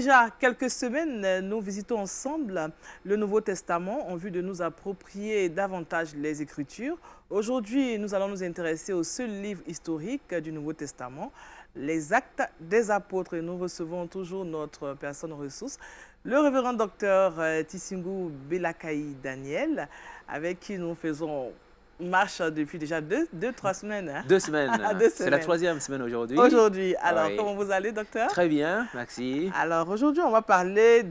déjà quelques semaines, nous visitons ensemble le Nouveau Testament en vue de nous approprier davantage les Écritures. Aujourd'hui, nous allons nous intéresser au seul livre historique du Nouveau Testament, les Actes des Apôtres. Et nous recevons toujours notre personne ressource, le révérend docteur Tissingu Belakaï Daniel, avec qui nous faisons marche depuis déjà trois semaines. Hein? 2 semaines. 2 C'est la semaines. 3e semaine aujourd'hui. Aujourd'hui. Alors, Oui. comment vous allez, docteur? Très bien, merci. Alors, aujourd'hui, on va parler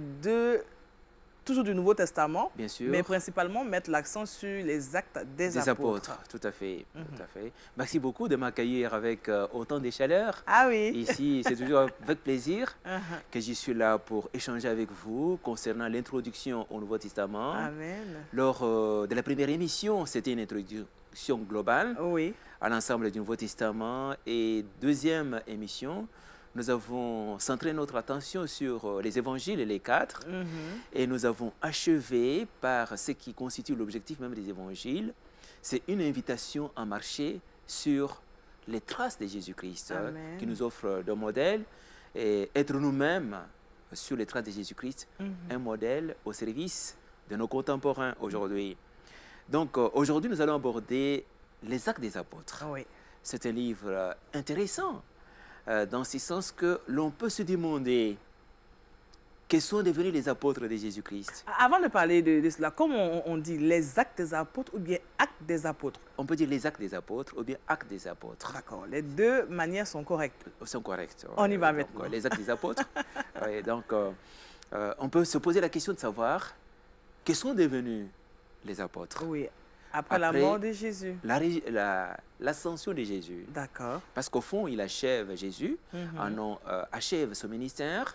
toujours du Nouveau Testament, Bien sûr. mais principalement mettre l'accent sur les actes des apôtres. Tout à fait, tout à fait. Merci beaucoup de m'accueillir avec autant de chaleur. Ah oui. Ici, c'est toujours avec plaisir Uh-huh. que je suis là pour échanger avec vous concernant l'introduction au Nouveau Testament. Amen. Lors de la première émission, c'était une introduction globale Oui. à l'ensemble du Nouveau Testament. Et deuxième émission, nous avons centré notre attention sur les évangiles, les 4. Mhm. Et nous avons achevé par ce qui constitue l'objectif même des évangiles. C'est une invitation à marcher sur les traces de Jésus-Christ, Amen. qui nous offre de modèle et être nous-mêmes sur les traces de Jésus-Christ, un modèle au service de nos contemporains aujourd'hui. Donc aujourd'hui, nous allons aborder les Actes des Apôtres. Oui. C'est un livre intéressant, dans ce sens que l'on peut se demander quels sont devenus les apôtres de Jésus-Christ. Avant de parler de cela, comment on dit les actes des apôtres ou bien actes des apôtres? On peut dire les Actes des Apôtres ou bien Actes des Apôtres. D'accord, les deux manières sont correctes. Sont corrects. On y va Donc, maintenant. les Actes des Apôtres. Oui, donc, on peut se poser la question de savoir quels sont devenus les apôtres. Oui, après la Après mort de Jésus. L'ascension de Jésus. D'accord. Parce qu'au fond, il achève Jésus, achève son ministère.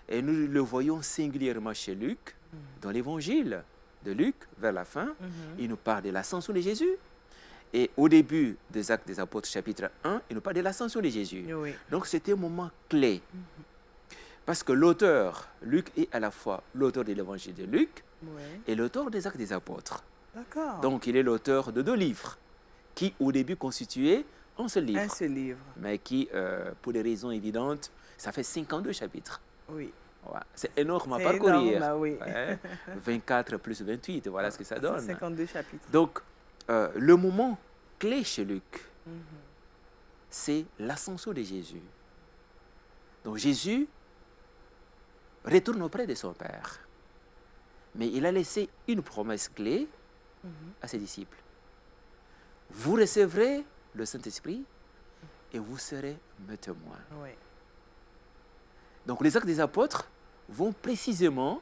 Et nous le voyons singulièrement chez Luc, dans l'évangile de Luc, vers la fin. Il nous parle de l'ascension de Jésus. Et au début des Actes des Apôtres, chapitre 1, il nous parle de l'ascension de Jésus. Oui. Donc c'était un moment clé. Parce que l'auteur, Luc, est à la fois l'auteur de l'évangile de Luc Oui. et l'auteur des Actes des Apôtres. D'accord. Donc il est l'auteur de 2 livres, qui au début constituaient un seul livre. Un seul livre. Mais qui, pour des raisons évidentes, ça fait 52 chapitres. Oui. Ouais, c'est énorme à C'est parcourir. énorme, oui. Ouais, 24 plus 28, voilà ce que ça donne. 52 chapitres. Donc, le moment clé chez Luc, c'est l'ascension de Jésus. Donc, Jésus retourne auprès de son Père. Mais il a laissé une promesse clé à ses disciples. Vous recevrez le Saint-Esprit et vous serez mes témoins. Oui. Donc les Actes des Apôtres vont précisément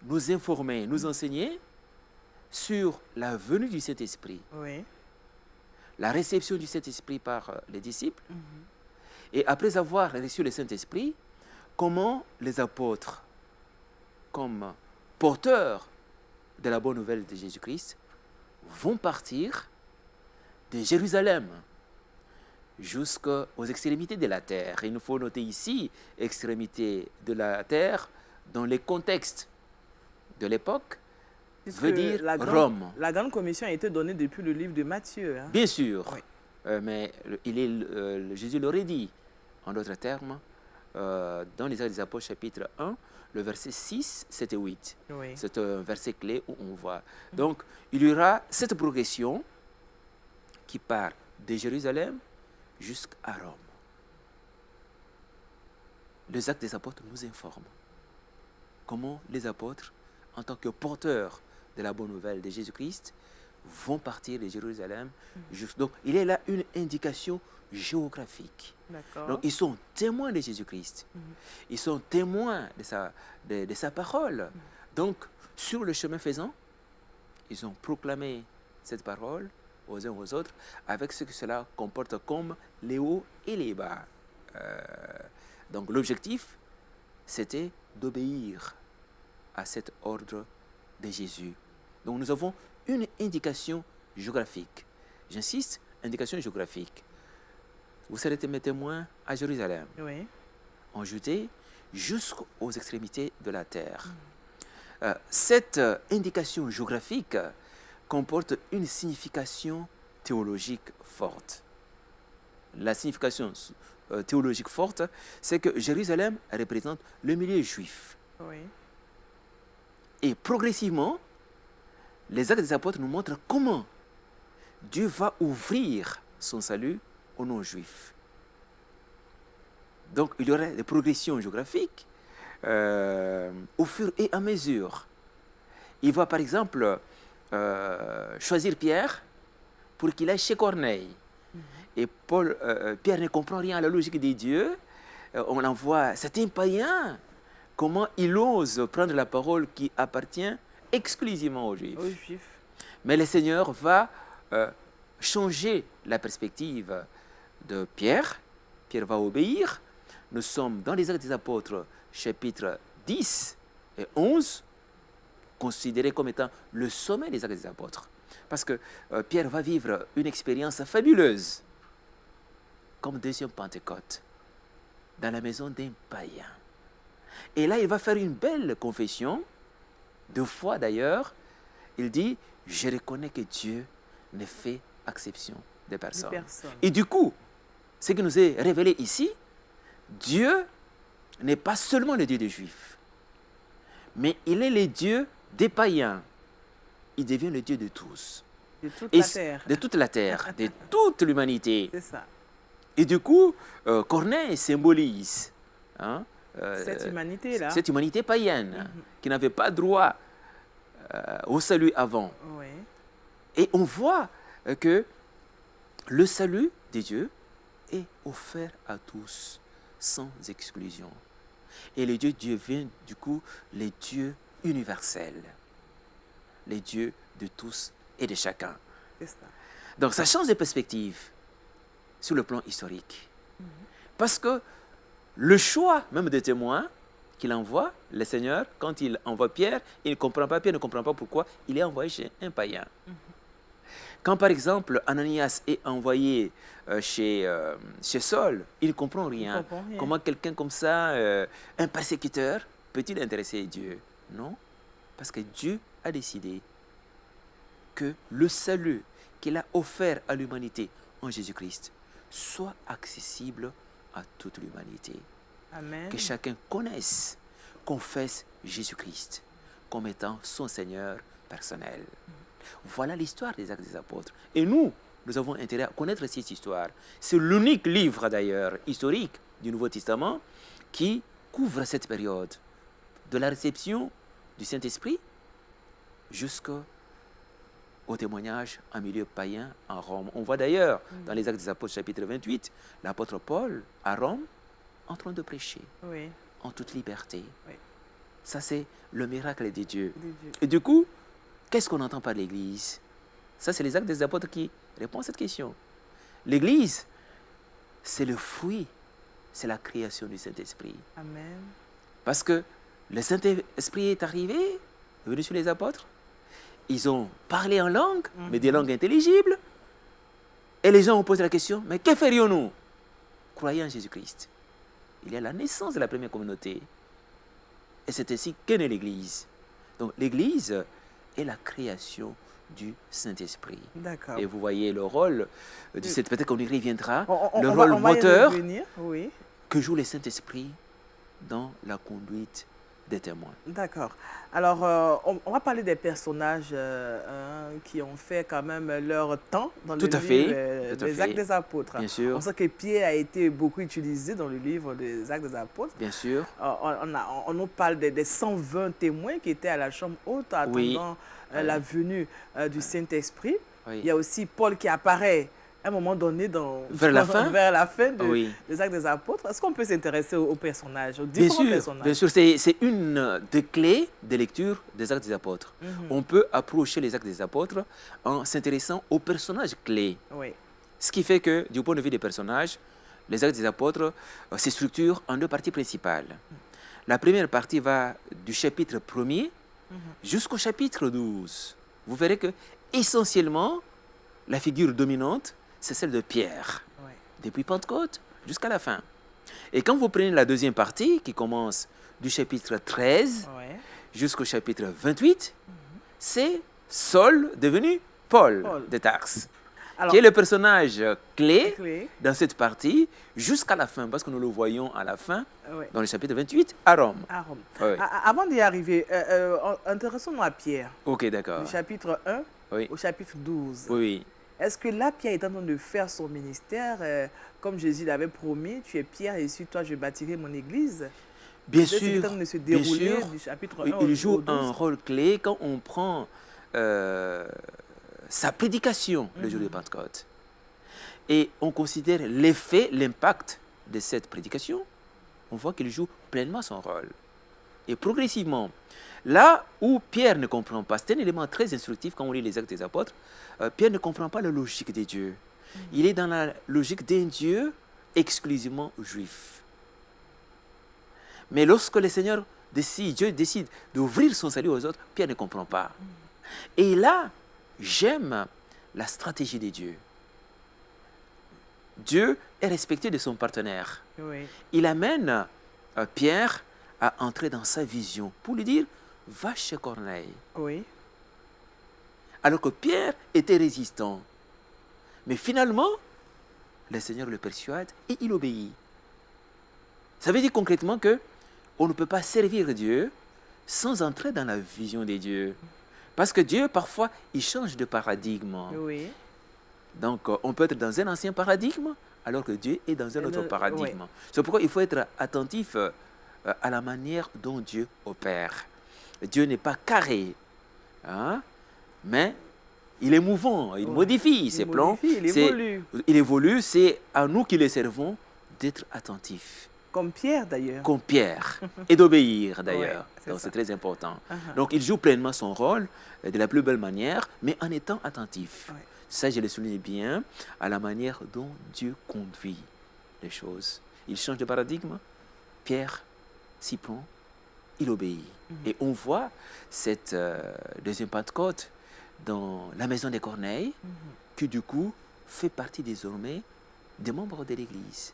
nous informer, nous enseigner sur la venue du Saint-Esprit, Oui. la réception du Saint-Esprit par les disciples, et après avoir reçu le Saint-Esprit, comment les apôtres, comme porteurs de la bonne nouvelle de Jésus-Christ, vont partir de Jérusalem jusqu'aux extrémités de la terre. Il nous faut noter ici, extrémités de la terre, dans les contextes de l'époque, veut dire Rome. La grande commission a été donnée depuis le livre de Matthieu. Hein? Bien sûr, Oui. mais Jésus l'aurait dit, en d'autres termes, dans les Actes des Apôtres, chapitre 1, le verset 6, 7 et 8. Oui. C'est un verset clé où on voit. Donc, il y aura cette progression qui part de Jérusalem jusqu'à Rome. Les Actes des Apôtres nous informent comment les apôtres, en tant que porteurs de la bonne nouvelle de Jésus-Christ, vont partir de Jérusalem. Donc, il y a là une indication géographique. D'accord. Donc, ils sont témoins de Jésus-Christ. Ils sont témoins de sa parole. Donc, sur le chemin faisant, ils ont proclamé cette parole aux uns aux autres, avec ce que cela comporte comme les hauts et les bas. Donc l'objectif, c'était d'obéir à cet ordre de Jésus. Donc nous avons une indication géographique. J'insiste, indication géographique. Vous serez mes témoins à Jérusalem, Oui. en Judée, jusqu'aux extrémités de la terre. Cette indication géographique comporte une signification théologique forte. La signification théologique forte, c'est que Jérusalem représente le milieu juif. Oui. Et progressivement, les Actes des Apôtres nous montrent comment Dieu va ouvrir son salut aux non-juifs. Donc, il y aurait des progressions géographiques au fur et à mesure. Il va, par exemple, choisir Pierre pour qu'il aille chez Corneille. Et Pierre ne comprend rien à la logique des dieux. On l'envoie, c'est un païen. Comment il ose prendre la parole qui appartient exclusivement aux Juifs. Aux Juifs. Mais le Seigneur va changer la perspective de Pierre. Pierre va obéir. Nous sommes dans les Actes des Apôtres, chapitres 10 et 11, considérés comme étant le sommet des Actes des Apôtres. Parce que Pierre va vivre une expérience fabuleuse, comme deuxième Pentecôte, dans la maison d'un païen. Et là, il va faire une belle confession, 2 fois d'ailleurs. Il dit, je reconnais que Dieu ne fait exception des personnes. Et du coup, ce qui nous est révélé ici, Dieu n'est pas seulement le Dieu des Juifs, mais il est le Dieu des païens. Il devient le Dieu de tous. De toute la terre. De toute la terre, de toute l'humanité. C'est ça. Et du coup, Corneille symbolise cette humanité-là. Cette humanité païenne qui n'avait pas droit au salut avant. Oui. Et on voit que le salut de Dieu est offert à tous, sans exclusion. Et le Dieu devient du coup le Dieu universel, le Dieu de tous et de chacun. C'est ça. Donc ça change de perspective sur le plan historique. Parce que le choix même des témoins qu'il envoie, le Seigneur, quand il envoie Pierre, il ne comprend pas, Pierre ne comprend pas pourquoi il est envoyé chez un païen. Quand par exemple Ananias est envoyé chez Saul, il ne comprend rien. Comment quelqu'un comme ça, un persécuteur, peut-il intéresser Dieu? Non, parce que Dieu a décidé que le salut qu'il a offert à l'humanité en Jésus-Christ soit accessible à toute l'humanité. Amen. Que chacun connaisse, confesse Jésus-Christ comme étant son Seigneur personnel. Voilà l'histoire des Actes des Apôtres. Et nous avons intérêt à connaître cette histoire. C'est l'unique livre d'ailleurs historique du Nouveau Testament qui couvre cette période de la réception du Saint-Esprit jusqu'au témoignage en milieu païen en Rome. On voit d'ailleurs dans les Actes des Apôtres chapitre 28, l'apôtre Paul à Rome en train de prêcher en toute liberté. Oui. Ça c'est le miracle de Dieu. Et du coup, qu'est-ce qu'on entend par l'Église? Ça c'est les Actes des Apôtres qui répondent à cette question. L'Église, c'est le fruit, c'est la création du Saint-Esprit. Amen. Parce que le Saint-Esprit est arrivé, est venu sur les apôtres. Ils ont parlé en langue, mais des langues intelligibles. Et les gens ont posé la question, mais que ferions-nous? Croyez en Jésus-Christ. Il y a la naissance de la première communauté. Et c'est ainsi qu'est née l'Église. Donc l'Église est la création du Saint-Esprit. D'accord. Et vous voyez le rôle, peut-être qu'on y reviendra, le on rôle va moteur oui, que joue le Saint-Esprit dans la conduite des témoins. D'accord. Alors, on va parler des personnages qui ont fait quand même leur temps dans le livre des Actes des Apôtres. Bien sûr. On sait que Pierre a été beaucoup utilisé dans le livre des Actes des Apôtres. Bien sûr. On nous parle des 120 témoins qui étaient à la chambre haute attendant la venue du Saint-Esprit. Oui. Il y a aussi Paul qui apparaît à un moment donné vers la fin des Actes des Apôtres. Est-ce qu'on peut s'intéresser aux personnages, aux différents personnages? Bien sûr, c'est une des clés de lecture des Actes des Apôtres. On peut approcher les Actes des Apôtres en s'intéressant aux personnages clés. Oui. Ce qui fait que, du point de vue des personnages, les Actes des Apôtres se structurent en 2 parties principales. La première partie va du chapitre 1er jusqu'au chapitre 12. Vous verrez que, essentiellement, la figure dominante, c'est celle de Pierre, depuis Pentecôte jusqu'à la fin. Et quand vous prenez la deuxième partie, qui commence du chapitre 13 jusqu'au chapitre 28, c'est Saul devenu Paul de Tarse. Alors, qui est le personnage clé clé. dans cette partie jusqu'à la fin, parce que nous le voyons à la fin, Oui, dans le chapitre 28, à Rome. à Rome. Oui. Avant d'y arriver, intéressons-nous à Pierre, Ok, d'accord. du chapitre 1 Oui, au chapitre 12. oui, Est-ce que là, Pierre est en train de faire son ministère, comme Jésus l'avait promis, tu es Pierre et sur toi je bâtirai mon église? bien C'est ce qui est en sûr, train de se bien dérouler sûr, du chapitre 1 il joue au un 12. rôle clé quand on prend sa prédication le jour de Pentecôte. Et on considère l'effet, l'impact de cette prédication, on voit qu'il joue pleinement son rôle. Et progressivement, là où Pierre ne comprend pas, c'est un élément très instructif quand on lit les Actes des Apôtres, Pierre ne comprend pas la logique des dieux. Il est dans la logique d'un Dieu exclusivement juif. Mais lorsque le Seigneur décide, Dieu décide d'ouvrir son salut aux autres, Pierre ne comprend pas. Et là, j'aime la stratégie des dieux. Dieu est respecté de son partenaire. Oui, Il amène Pierre à entrer dans sa vision pour lui dire, va chez Corneille. oui. Alors que Pierre était résistant. Mais finalement, le Seigneur le persuade et il obéit. Ça veut dire concrètement que on ne peut pas servir Dieu sans entrer dans la vision des dieux. Parce que Dieu, parfois, il change de paradigme. Oui. Donc, on peut être dans un ancien paradigme, alors que Dieu est dans un autre paradigme. Oui. C'est pourquoi il faut être attentif à la manière dont Dieu opère. Dieu n'est pas carré, hein, mais il est mouvant, il modifie ses plans. Il évolue. Il évolue, c'est à nous qui le servons d'être attentifs. Comme Pierre d'ailleurs. Comme Pierre, et d'obéir d'ailleurs. Ouais, Donc ça. c'est très important. Uh-huh. Donc il joue pleinement son rôle de la plus belle manière, mais en étant attentif. Ouais. Ça, je le souligne bien, à la manière dont Dieu conduit les choses. Il change de paradigme, Pierre s'y prend, il obéit. Et on voit cette deuxième Pentecôte dans la maison des Corneilles, qui du coup fait partie désormais des membres de l'Église.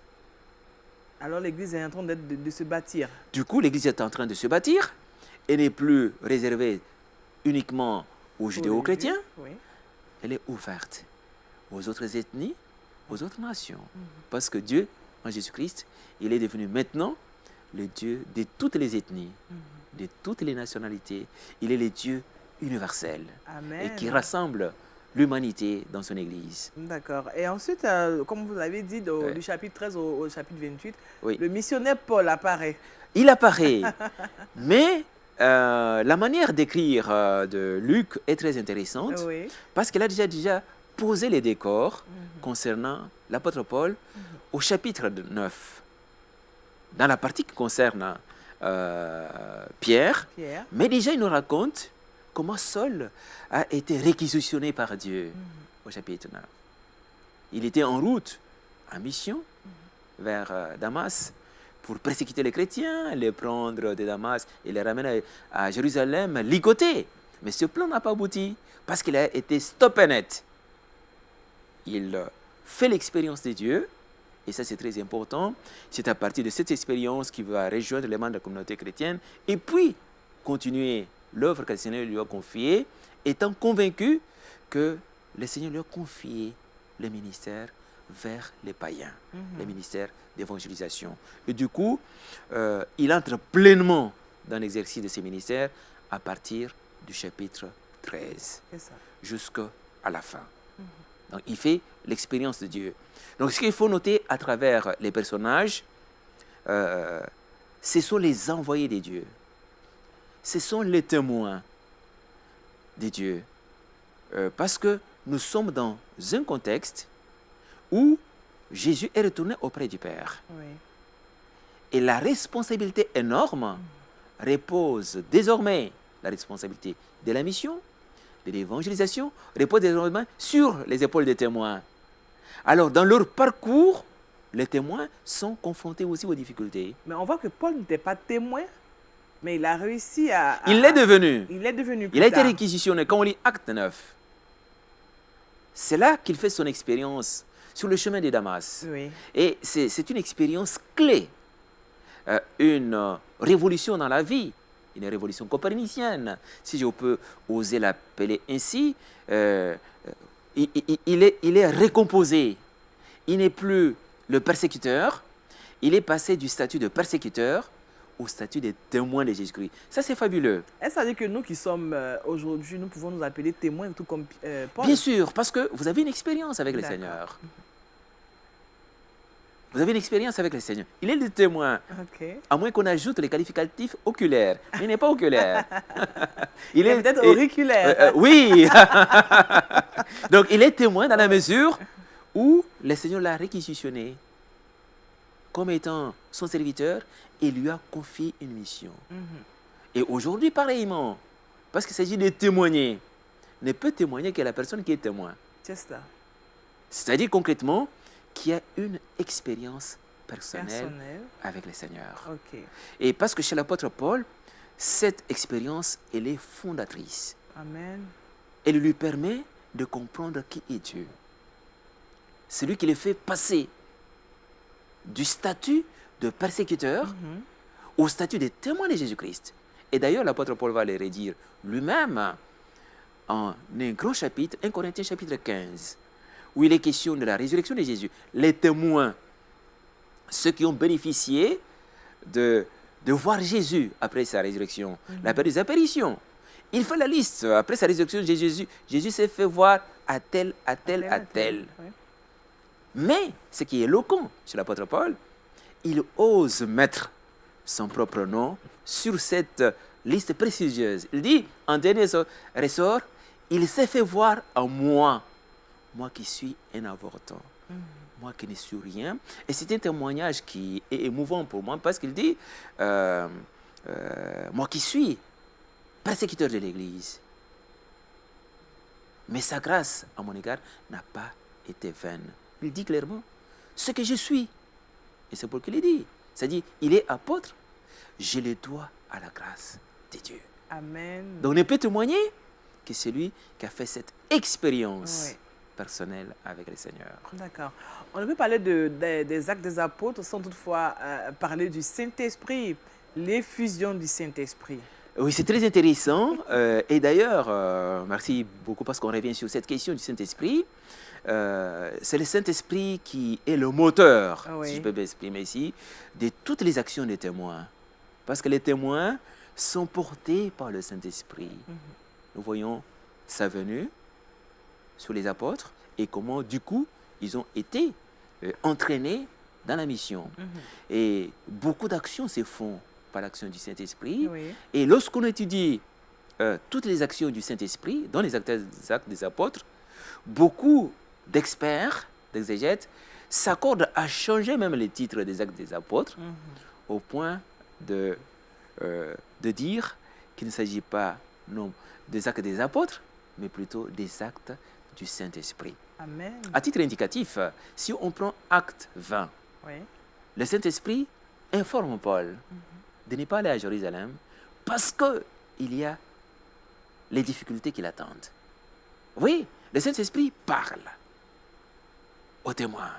Alors l'église est en train de se bâtir. Du coup, l'Église est en train de se bâtir et n'est plus réservée uniquement aux judéo-chrétiens, Oui. elle est ouverte aux autres ethnies, aux autres nations. Parce que Dieu, en Jésus-Christ, il est devenu maintenant le Dieu de toutes les ethnies, de toutes les nationalités. Il est le Dieu universel Amen. et qui rassemble l'humanité dans son Église. D'accord. Et ensuite, comme vous l'avez dit, Ouais. du chapitre 13 au chapitre 28, Oui. le missionnaire Paul apparaît. Il apparaît, mais la manière d'écrire de Luc est très intéressante Oui. parce qu'elle a déjà posé les décors concernant l'apôtre Paul au chapitre 9, dans la partie qui concerne Pierre, Pierre. mais déjà il nous raconte comment Saul a été réquisitionné par Dieu au chapitre 9. Il était en route, en mission, vers Damas, pour persécuter les chrétiens, les prendre de Damas et les ramener à Jérusalem, ligotés. Mais ce plan n'a pas abouti, parce qu'il a été stoppé net. Il fait l'expérience de Dieu, et ça c'est très important. C'est à partir de cette expérience qu'il va rejoindre les membres de la communauté chrétienne, et puis continuer l'œuvre que le Seigneur lui a confiée, étant convaincu que le Seigneur lui a confié le ministère vers les païens, le ministère d'évangélisation. Et du coup, il entre pleinement dans l'exercice de ce ministère à partir du chapitre 13 C'est ça. jusqu'à la fin. Donc, il fait l'expérience de Dieu. Donc, ce qu'il faut noter à travers les personnages, ce sont les envoyés des dieux. Ce sont les témoins des dieux. Parce que nous sommes dans un contexte où Jésus est retourné auprès du Père. Oui. Et la responsabilité énorme repose désormais, la responsabilité de la mission, de l'évangélisation, repose désormais sur les épaules des témoins. Alors, dans leur parcours, les témoins sont confrontés aussi aux difficultés. Mais on voit que Paul n'était pas témoin, mais il a réussi à... Il l'est devenu. Il est devenu plus Il a été tard. réquisitionné. Quand on lit Acte 9, c'est là qu'il fait son expérience sur le chemin de Damas. Oui. Et c'est une expérience clé, une révolution dans la vie, une révolution copernicienne, si je peux oser l'appeler ainsi. Il il est récomposé. Il n'est plus le persécuteur. Il est passé du statut de persécuteur au statut de témoin de Jésus-Christ. Ça, c'est fabuleux. Est-ce à dire que nous qui sommes aujourd'hui, nous pouvons nous appeler témoins, tout comme Paul? Bien sûr, parce que vous avez une expérience avec le Seigneur. Vous avez une expérience avec le Seigneur. Il est le témoin. Okay. À moins qu'on ajoute les qualificatifs oculaires. Mais il n'est pas oculaire. Il est peut-être auriculaire. Oui. Donc, il est témoin dans la mesure où le Seigneur l'a réquisitionné comme étant son serviteur et lui a confié une mission. Et aujourd'hui, pareillement, parce qu'il s'agit de témoigner, ne peut témoigner que la personne qui est témoin. C'est ça. C'est-à-dire concrètement qu'il y a une expérience personnelle avec le Seigneur. Okay. Et parce que chez l'apôtre Paul, cette expérience, elle est fondatrice. Amen. Elle lui permet de comprendre qui est Dieu. C'est lui qui le fait passer du statut de persécuteur au statut de témoin de Jésus-Christ. Et d'ailleurs, l'apôtre Paul va le redire lui-même en un grand chapitre, 1 Corinthiens chapitre 15, où il est question de la résurrection de Jésus. Les témoins, ceux qui ont bénéficié de voir Jésus après sa résurrection, la période des apparitions. Il fait la liste. Après sa résurrection, Jésus s'est fait voir à tel. Ouais. Mais ce qui est éloquent chez l'apôtre Paul, il ose mettre son propre nom sur cette liste prestigieuse. Il dit, en dernier ressort, il s'est fait voir en moi qui suis un avorton, moi qui ne suis rien. Et c'est un témoignage qui est émouvant pour moi parce qu'il dit, moi qui suis persécuteur de l'Église, mais sa grâce à mon égard n'a pas été vaine. Il dit clairement ce que je suis. Et c'est pour qu'il le dit. C'est-à-dire, il est apôtre, je le dois à la grâce de Dieu. Amen. Donc, on ne peut témoigner que celui qui a fait cette expérience personnelle avec le Seigneur. D'accord. On ne peut parler des actes des apôtres sans toutefois parler du Saint-Esprit, l'effusion du Saint-Esprit. Oui, c'est très intéressant. Et d'ailleurs, merci beaucoup parce qu'on revient sur cette question du Saint-Esprit. C'est le Saint-Esprit qui est le moteur, si je peux m'exprimer ici, de toutes les actions des témoins. Parce que les témoins sont portés par le Saint-Esprit. Nous voyons sa venue sur les apôtres et comment, du coup, ils ont été entraînés dans la mission. Et beaucoup d'actions se font par l'action du Saint-Esprit. Et lorsqu'on étudie toutes les actions du Saint-Esprit, dans les actes des apôtres, beaucoup d'experts, d'exégètes, s'accordent à changer même les titres des actes des apôtres au point de dire qu'il ne s'agit pas non des actes des apôtres, mais plutôt des actes du Saint-Esprit. Amen. À titre indicatif, si on prend acte 20, le Saint-Esprit informe Paul de ne pas aller à Jérusalem parce qu'il y a les difficultés qui l'attendent. Oui, le Saint-Esprit parle aux témoins.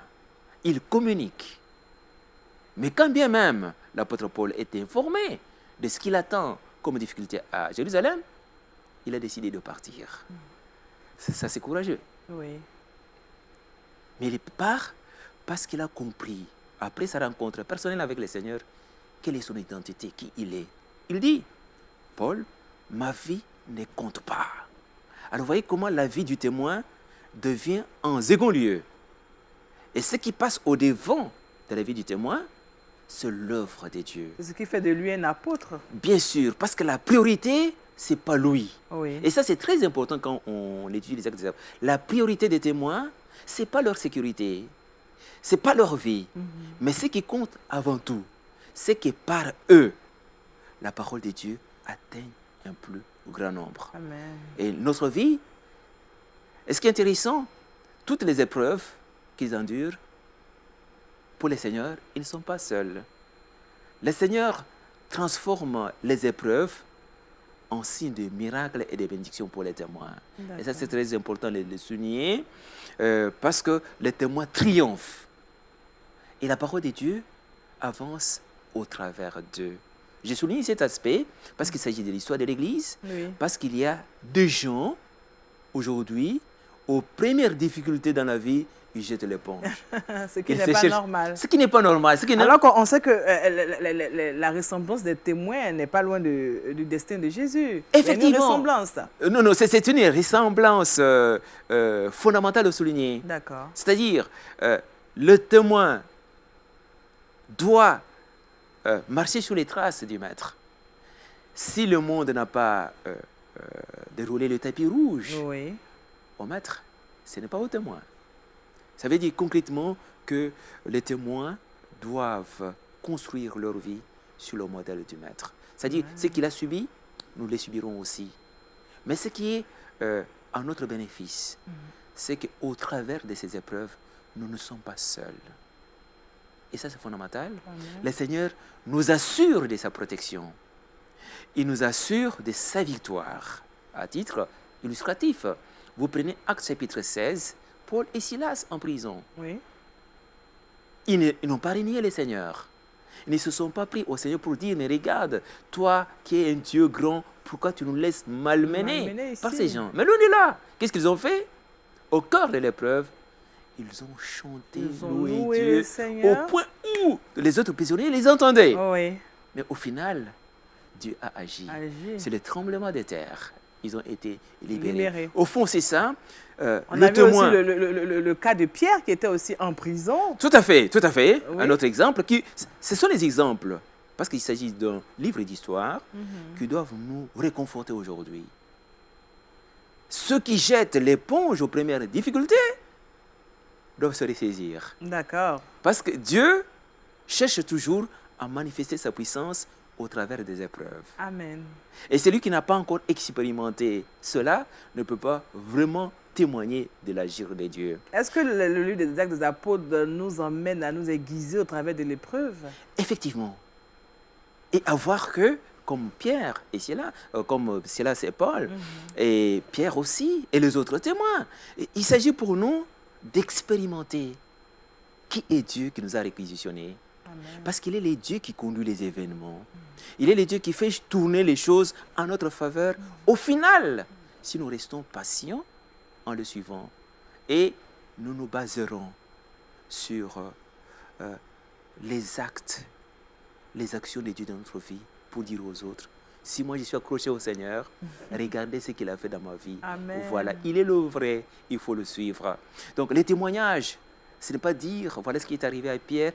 Il communique. Mais quand bien même l'apôtre Paul est informé de ce qu'il attend comme difficulté à Jérusalem, il a décidé de partir. Ça, c'est courageux. Oui. Mais il part parce qu'il a compris, après sa rencontre personnelle avec le Seigneur, quelle est son identité, qui il est. Il dit, Paul, ma vie ne compte pas. Alors, vous voyez comment la vie du témoin devient en second lieu. Et ce qui passe au devant de la vie du témoin, c'est l'œuvre de Dieu. C'est ce qui fait de lui un apôtre. Bien sûr, parce que la priorité, ce n'est pas lui. Oui. Et ça, c'est très important quand on étudie les actes des apôtres. La priorité des témoins, ce n'est pas leur sécurité, ce n'est pas leur vie. Mais ce qui compte avant tout, c'est que par eux, la parole de Dieu atteigne un plus grand nombre. Amen. Et notre vie, et ce qui est intéressant, toutes les épreuves qu'ils endurent, pour les seigneurs, ils ne sont pas seuls. Le Seigneur transforme les épreuves en signe de miracles et de bénédictions pour les témoins. Et ça, c'est très important de le souligner, parce que les témoins triomphent. Et la parole de Dieu avance au travers d'eux. J'ai souligné cet aspect parce qu'il s'agit de l'histoire de l'Église, parce qu'il y a des gens aujourd'hui aux premières difficultés dans la vie, il jette l'éponge. Ce qui Il n'est fait pas chercher- normal. Ce qui n'est pas normal. Ce qui n'est- Alors qu'on sait que la ressemblance des témoins n'est pas loin du destin de Jésus. Il y a une Effectivement. ressemblance. Non, non, c'est une ressemblance fondamentale à souligner. D'accord. C'est-à-dire, le témoin doit marcher sur les traces du maître. Si le monde n'a pas déroulé le tapis rouge Oui. au maître, ce n'est pas au témoin. Ça veut dire concrètement que les témoins doivent construire leur vie sur le modèle du maître. C'est-à-dire, ce qu'il a subi, nous les subirons aussi. Mais ce qui est à notre bénéfice, c'est qu'au travers de ces épreuves, nous ne sommes pas seuls. Et ça, c'est fondamental. Amen. Le Seigneur nous assure de sa protection. Il nous assure de sa victoire. À titre illustratif, vous prenez Actes chapitre 16, Paul et Silas en prison. Oui. Ils n'ont pas renié le Seigneur. Ils ne se sont pas pris au Seigneur pour dire, mais regarde, toi qui es un Dieu grand, pourquoi tu nous laisses malmener Malmener par ici. ces gens? Mais l'on est là. Qu'est-ce qu'ils ont fait? Au cœur de l'épreuve, ils ont chanté, Ils ont loué loué Dieu, le Seigneur. au point où les autres prisonniers les entendaient. Oui. Mais au final, Dieu a agi. Agi. C'est le tremblement de terre. Ils ont été libérés. Libérés. Au fond, c'est ça. On Le avait témoin. aussi le cas de Pierre qui était aussi en prison. Tout à fait, tout à fait. Oui. Un autre exemple, ce sont les exemples, parce qu'il s'agit d'un livre d'histoire qui doivent nous réconforter aujourd'hui. Ceux qui jettent l'éponge aux premières difficultés doivent se ressaisir. D'accord. Parce que Dieu cherche toujours à manifester sa puissance au travers des épreuves. Amen. Et celui qui n'a pas encore expérimenté cela ne peut pas vraiment témoigner de l'agir de Dieu. Est-ce que le livre des Actes des Apôtres nous emmène à nous aiguiser au travers de l'épreuve? Effectivement. Et à voir que, comme Pierre et Silas, comme Silas et Paul, et Pierre aussi, et les autres témoins, il s'agit pour nous d'expérimenter qui est Dieu qui nous a réquisitionnés. Amen. Parce qu'il est le Dieu qui conduit les événements. Il est le Dieu qui fait tourner les choses en notre faveur. Au final, si nous restons patients en le suivant, et nous nous baserons sur les actes, les actions de Dieu dans notre vie pour dire aux autres, si moi je suis accroché au Seigneur, regardez ce qu'il a fait dans ma vie. Amen. Voilà, il est le vrai, il faut le suivre. Donc les témoignages, ce n'est pas dire, voilà ce qui est arrivé à Pierre,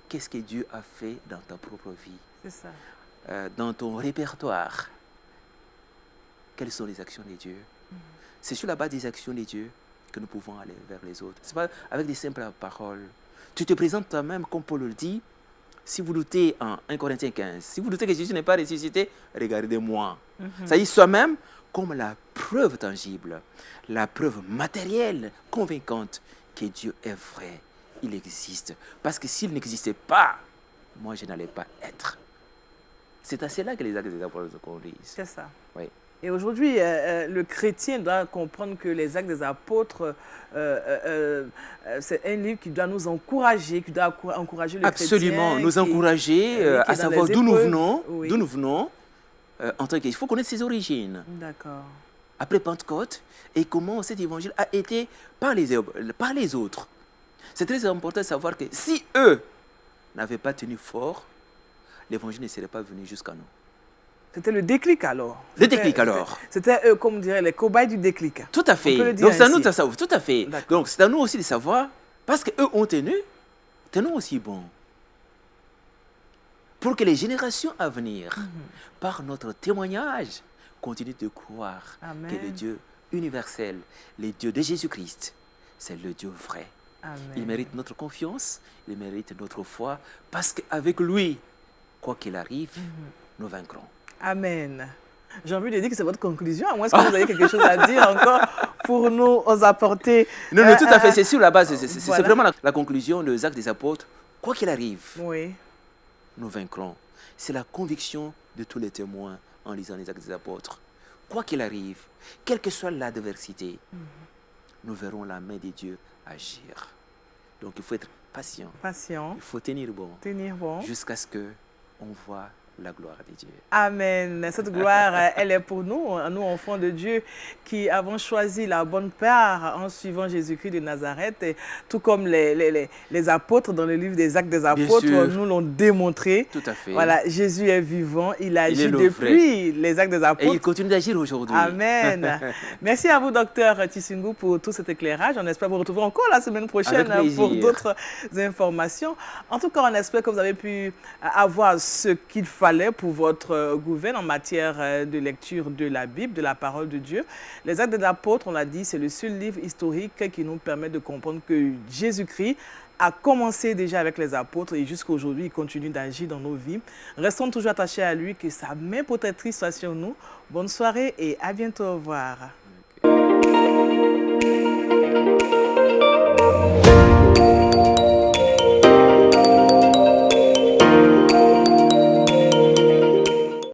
qu'est-ce que Dieu a fait dans ta propre vie, C'est ça. dans ton répertoire. Quelles sont les actions de Dieu? C'est sur la base des actions de Dieu que nous pouvons aller vers les autres. Ce n'est pas avec des simples paroles. Tu te présentes toi-même, comme Paul le dit, si vous doutez en 1 Corinthiens 15, si vous doutez que Jésus n'est pas ressuscité, regardez-moi. Ça dit soi-même comme la preuve tangible, la preuve matérielle, convaincante que Dieu est vrai, il existe. Parce que s'il n'existait pas, moi je n'allais pas être. C'est à cela que les actes des apôtres se conduisent. C'est ça. Oui. Et aujourd'hui, le chrétien doit comprendre que les Actes des Apôtres, c'est un livre qui doit nous encourager, qui doit encourager le Absolument, chrétien. nous encourager qui est à dans savoir les d'où nous épreuves. venons, Oui. d'où nous venons. En tant qu'il faut connaître ses origines. D'accord. Après Pentecôte, et comment cet évangile a été par les autres. C'est très important de savoir que si eux n'avaient pas tenu fort, l'évangile ne serait pas venu jusqu'à nous. C'était le déclic alors. Le déclic alors. C'était eux, comme dirait les cobayes du déclic. Tout à On peut le fait. dire Donc c'est à nous ainsi. de savoir. Tout à fait. D'accord. Donc c'est à nous aussi de savoir, parce qu'eux ont tenu, tenons aussi bon. Pour que les générations à venir, par notre témoignage, continuent de croire Amen. que le Dieu universel, le Dieu de Jésus-Christ, c'est le Dieu vrai. Amen. Il mérite notre confiance, il mérite notre foi, parce qu'avec lui, quoi qu'il arrive, nous vaincrons. Amen. J'ai envie de dire que c'est votre conclusion, à moins que vous ayez quelque chose à dire encore pour nous apporter. Non, non, tout à fait, c'est sur la base, c'est voilà. vraiment la conclusion des Actes des Apôtres. Quoi qu'il arrive, Oui. nous vaincrons. C'est la conviction de tous les témoins en lisant les Actes des Apôtres. Quoi qu'il arrive, quelle que soit l'adversité, nous verrons la main de Dieu agir. Donc il faut être patient, Patient. il faut tenir bon, Tenir bon. jusqu'à ce qu'on voit la gloire de Dieu. Amen. Cette gloire, elle est pour nous, nous enfants de Dieu, qui avons choisi la bonne part en suivant Jésus-Christ de Nazareth. Et tout comme les apôtres dans le livre des Actes des Apôtres nous l'ont démontré. Tout à fait. Voilà, Jésus est vivant, il agit depuis les Actes des Apôtres. Et il continue d'agir aujourd'hui. Amen. Merci à vous, docteur Tshisingu, pour tout cet éclairage. On espère vous retrouver encore la semaine prochaine pour d'autres informations. En tout cas, on espère que vous avez pu avoir ce qu'il fallait pour votre gouvernement en matière de lecture de la Bible, de la parole de Dieu. Les Actes des Apôtres, on l'a dit, c'est le seul livre historique qui nous permet de comprendre que Jésus-Christ a commencé déjà avec les apôtres et jusqu'à aujourd'hui, il continue d'agir dans nos vies. Restons toujours attachés à lui, que sa main protectrice soit sur nous. Bonne soirée et à bientôt. Au revoir.